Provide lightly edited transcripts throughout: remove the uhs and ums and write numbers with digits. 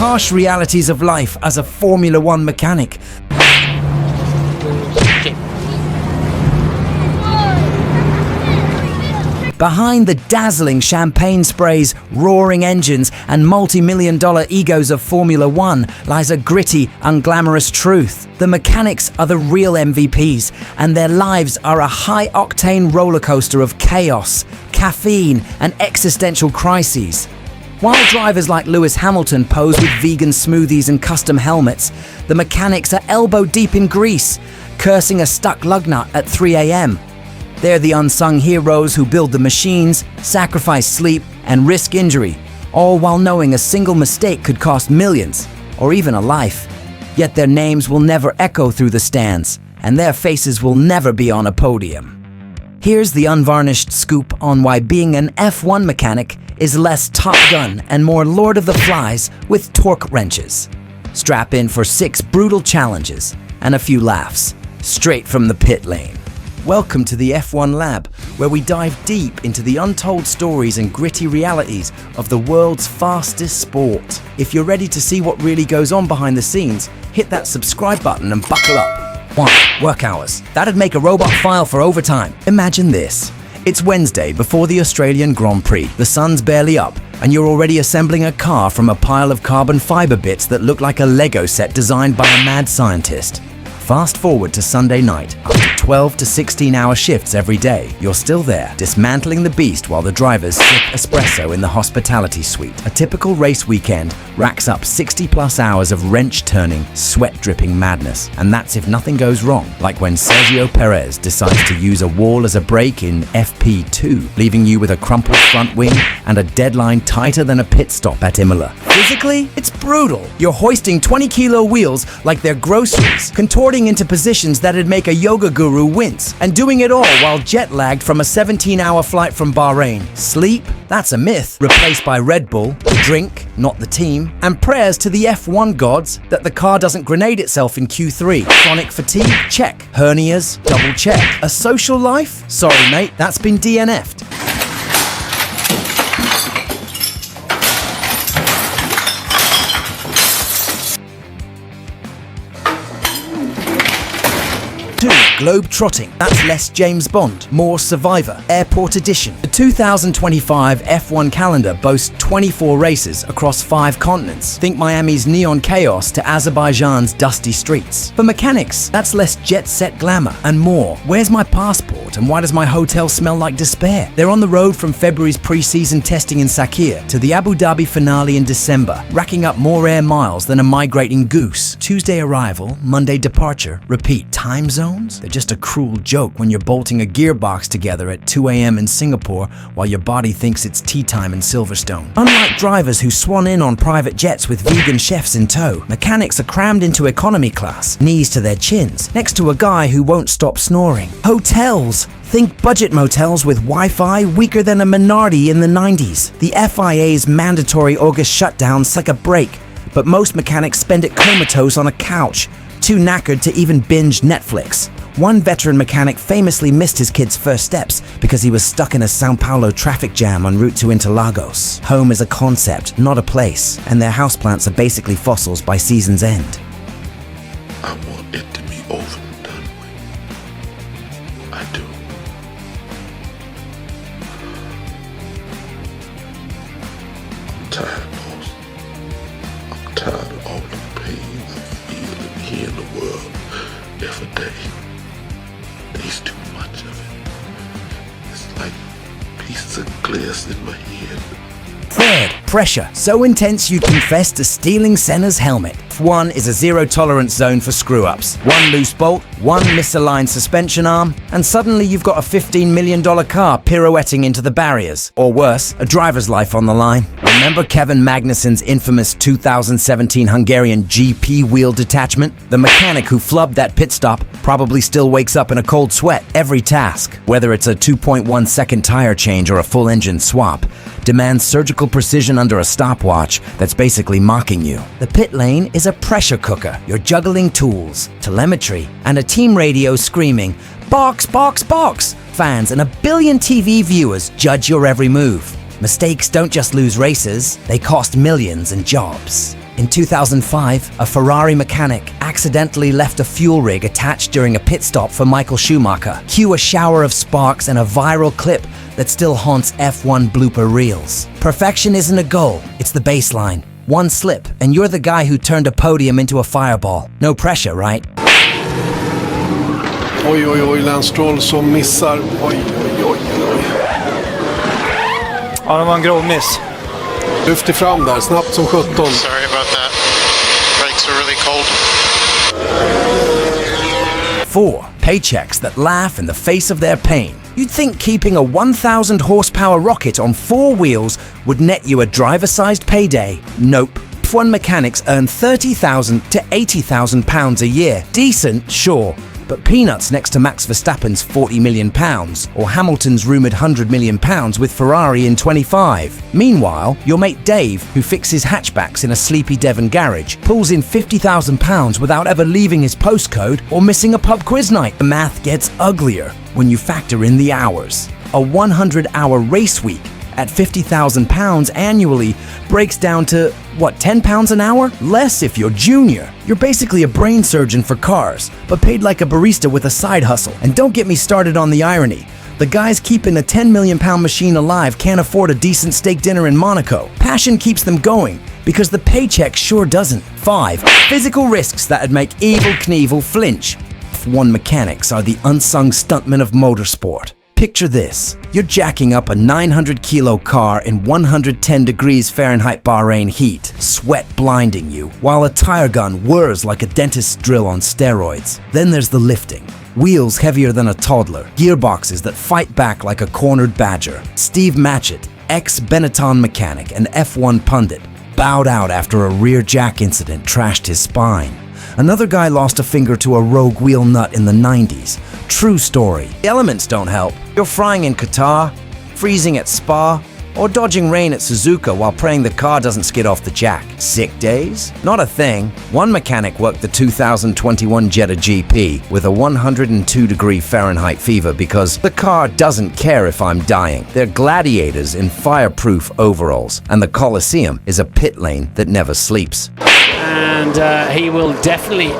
harsh realities of life as a Formula One mechanic. Behind the dazzling champagne sprays, roaring engines, and multi-million-dollar egos of Formula One lies a gritty, unglamorous truth. The mechanics are the real MVPs, and their lives are a high-octane rollercoaster of chaos, caffeine, and existential crises. While drivers like Lewis Hamilton pose with vegan smoothies and custom helmets, the mechanics are elbow-deep in grease, cursing a stuck lug nut at 3 a.m. They're the unsung heroes who build the machines, sacrifice sleep, and risk injury, all while knowing a single mistake could cost millions, or even a life. Yet their names will never echo through the stands, and their faces will never be on a podium. Here's the unvarnished scoop on why being an F1 mechanic is less Top Gun and more Lord of the Flies with torque wrenches. Strap in for 6 brutal challenges and a few laughs, straight from the pit lane. Welcome to the F1 Lab, where we dive deep into the untold stories and gritty realities of the world's fastest sport. If you're ready to see what really goes on behind the scenes, hit that subscribe button and buckle up. 1. Work hours. That'd make a robot file for overtime. Imagine this. It's Wednesday before the Australian Grand Prix. The sun's barely up, and you're already assembling a car from a pile of carbon fiber bits that look like a Lego set designed by a mad scientist. Fast forward to Sunday night. After 12 to 16-hour shifts every day, you're still there, dismantling the beast while the drivers sip espresso in the hospitality suite. A typical race weekend racks up 60-plus hours of wrench-turning, sweat-dripping madness. And that's if nothing goes wrong, like when Sergio Perez decides to use a wall as a brake in FP2, leaving you with a crumpled front wing and a deadline tighter than a pit stop at Imola. Physically, it's brutal. You're hoisting 20-kilo wheels like they're groceries, contorting into positions that'd make a yoga guru wince, and doing it all while jet-lagged from a 17-hour flight from Bahrain. Sleep? That's a myth, replaced by Red Bull, the drink, not the team, and prayers to the F1 gods that the car doesn't grenade itself in Q3. Chronic fatigue? Check. Hernias? Double check. A social life? Sorry mate, that's been DNF'd. Globe-trotting. That's less James Bond, more Survivor, Airport Edition. The 2025 F1 calendar boasts 24 races across 5 continents. Think Miami's neon chaos to Azerbaijan's dusty streets. For mechanics, that's less jet-set glamour and more. Where's my passport and why does my hotel smell like despair? They're on the road from February's pre-season testing in Sakhir to the Abu Dhabi finale in December, racking up more air miles than a migrating goose. Tuesday arrival, Monday departure, repeat. Time zones? They're just a cruel joke when you're bolting a gearbox together at 2 a.m. in Singapore while your body thinks it's tea time in Silverstone. Unlike drivers who swan in on private jets with vegan chefs in tow, mechanics are crammed into economy class, knees to their chins, next to a guy who won't stop snoring. Hotels. Think budget motels with Wi-Fi weaker than a Minardi in the 90s. The FIA's mandatory August shutdowns like a break, but most mechanics spend it comatose on a couch, too knackered to even binge Netflix. One veteran mechanic famously missed his kid's first steps because he was stuck in a Sao Paulo traffic jam en route to Interlagos. Home is a concept, not a place, and their houseplants are basically fossils by season's end. I want it to be over and done with. I do. I'm tired, boss. I'm tired of all the pain I feel and hear in the world every day. There's too much of it. It's like pieces of glass in my head. Third, pressure. So intense you'd confess to stealing Senna's helmet. F1 is a zero-tolerance zone for screw-ups. One loose bolt, one misaligned suspension arm, and suddenly you've got a $15 million car pirouetting into the barriers. Or worse, a driver's life on the line. Remember Kevin Magnussen's infamous 2017 Hungarian GP wheel detachment? The mechanic who flubbed that pit stop probably still wakes up in a cold sweat every task. Whether it's a 2.1-second tire change or a full engine swap, demands surgical precision under a stopwatch that's basically mocking you. The pit lane is a pressure cooker. You're juggling tools, telemetry, and a team radio screaming, "Box, box, box!" Fans and a billion TV viewers judge your every move. Mistakes don't just lose races, they cost millions and jobs. In 2005, a Ferrari mechanic accidentally left a fuel rig attached during a pit stop for Michael Schumacher. Cue a shower of sparks and a viral clip that still haunts F1 blooper reels. Perfection isn't a goal, it's the baseline. One slip, and you're the guy who turned a podium into a fireball. No pressure, right? Oj, oj, oj, Lance Stroll som missar. Oj, oj, oj, oj. Ja, det var en grov miss. Lyfter fram där, snabbt som 17. Sorry about that. Brakes are really cold. 4. Paychecks that laugh in the face of their pain. You'd think keeping a 1,000 horsepower rocket on 4 wheels would net you a driver-sized payday. Nope. F1 mechanics earn £30,000 to £80,000 a year. Decent, sure, but peanuts next to Max Verstappen's £40 million or Hamilton's rumoured £100 million with Ferrari in 25. Meanwhile, your mate Dave, who fixes hatchbacks in a sleepy Devon garage, pulls in £50,000 without ever leaving his postcode or missing a pub quiz night. The math gets uglier when you factor in the hours. A 100-hour race week at £50,000 annually breaks down to, what, £10 an hour? Less if you're junior. You're basically a brain surgeon for cars, but paid like a barista with a side hustle. And don't get me started on the irony. The guys keeping a £10 million machine alive can't afford a decent steak dinner in Monaco. Passion keeps them going, because the paycheck sure doesn't. 5. Physical risks that'd make Evel Knievel flinch. F1 mechanics are the unsung stuntmen of motorsport. Picture this. You're jacking up a 900-kilo car in 110 degrees Fahrenheit Bahrain heat, sweat blinding you, while a tire gun whirs like a dentist's drill on steroids. Then there's the lifting. Wheels heavier than a toddler, gearboxes that fight back like a cornered badger. Steve Matchett, ex-Benetton mechanic and F1 pundit, bowed out after a rear jack incident trashed his spine. Another guy lost a finger to a rogue wheel nut in the 90s. True story. The elements don't help. You're frying in Qatar, freezing at Spa, or dodging rain at Suzuka while praying the car doesn't skid off the jack. Sick days? Not a thing. One mechanic worked the 2021 Jeddah GP with a 102-degree Fahrenheit fever because the car doesn't care if I'm dying. They're gladiators in fireproof overalls, and the Coliseum is a pit lane that never sleeps. And he will definitely...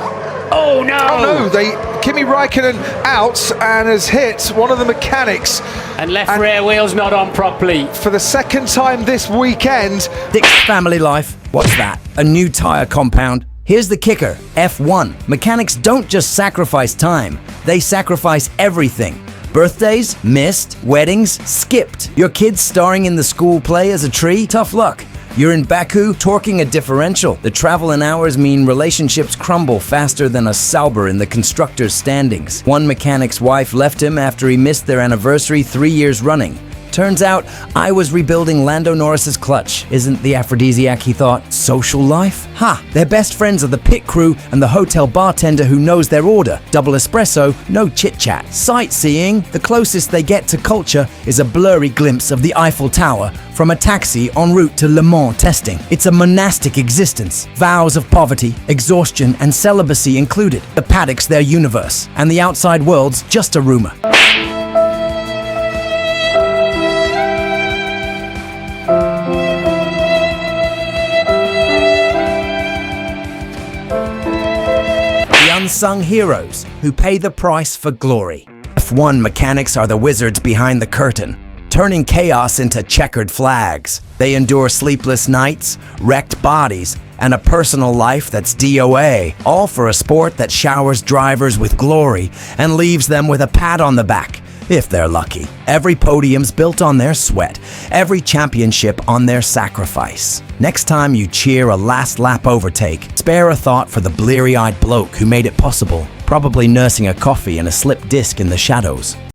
Oh no! Oh no, Kimi Räikkönen out and has hit one of the mechanics. And left rear wheel's not on properly. For the second time this weekend. Dick's family life. What's that? A new tire compound? Here's the kicker. F1. Mechanics don't just sacrifice time. They sacrifice everything. Birthdays? Missed. Weddings? Skipped. Your kids starring in the school play as a tree? Tough luck. You're in Baku, torquing a differential. The travel and hours mean relationships crumble faster than a Sauber in the constructors' standings. One mechanic's wife left him after he missed their anniversary 3 years running. Turns out, I was rebuilding Lando Norris's clutch. Isn't the aphrodisiac, he thought. Social life? Ha! They're best friends of the pit crew and the hotel bartender who knows their order. Double espresso, no chit-chat. Sightseeing, the closest they get to culture is a blurry glimpse of the Eiffel Tower from a taxi en route to Le Mans testing. It's a monastic existence. Vows of poverty, exhaustion, and celibacy included. The paddock's their universe, and the outside world's just a rumor. Unsung heroes who pay the price for glory. F1 mechanics are the wizards behind the curtain, turning chaos into checkered flags. They endure sleepless nights, wrecked bodies, and a personal life that's DOA, all for a sport that showers drivers with glory and leaves them with a pat on the back, if they're lucky. Every podium's built on their sweat, every championship on their sacrifice. Next time you cheer a last lap overtake, spare a thought for the bleary-eyed bloke who made it possible, probably nursing a coffee and a slipped disc in the shadows.